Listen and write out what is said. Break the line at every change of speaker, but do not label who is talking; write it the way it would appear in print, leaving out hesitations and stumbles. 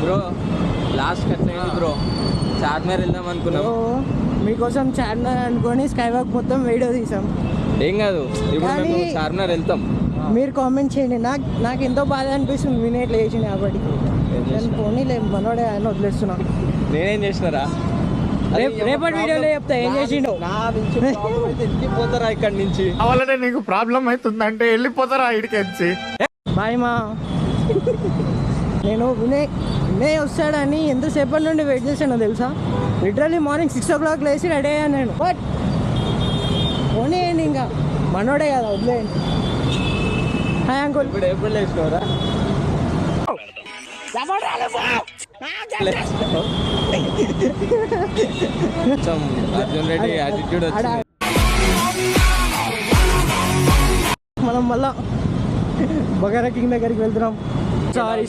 Bro last కట్టింది bro, Charminar వెళ్దాం అనుకున్నాం.
మీకోసం చార్మినార్ అనుకొని స్కై వాక్ మొత్తం వీడియో తీసాం.
ఏం కాదు, ఇప్పుడు మేము చార్మినార్ వెళ్తాం.
మీరు కామెంట్ చేయండి. నాకు ఎంతో బాధ అనిపిస్తుంది వినేట్లు వేసింది కాబట్టి. నేను పోనీలే మనోడే ఆయన వదిలేస్తున్నా.
నేనేం చేసినారా?
రేపటి వీడియోలో చెప్తా ఏం చేసిండో.
వెళ్ళిపోతారా ఇక్కడ నుంచి?
అవలనే నీకు ప్రాబ్లం అవుతుందంటే వెళ్ళిపోతారా ఇడికెచ్చి.
బాయ్ మా. నేను వినయ్ వస్తాడని ఎంతసేపటి నుండి వెయిట్ చేశానో తెలుసా? లిటరల్లీ మార్నింగ్ 6 o'clock లేచి రెడీ అయ్యాను నేను. బట్ పోనీయండి, ఇంకా మనోడే కదా, వదిలేయండి. Hi uncle.
ఇప్పుడు ఎప్పుడు లేచినవరా? అర్జున్ రెడ్డి యాటిట్యూడ్ వచ్చింది.
మనం మళ్ళా బగారా కింగ్ దగ్గరికి వెళ్తున్నాం. సారీ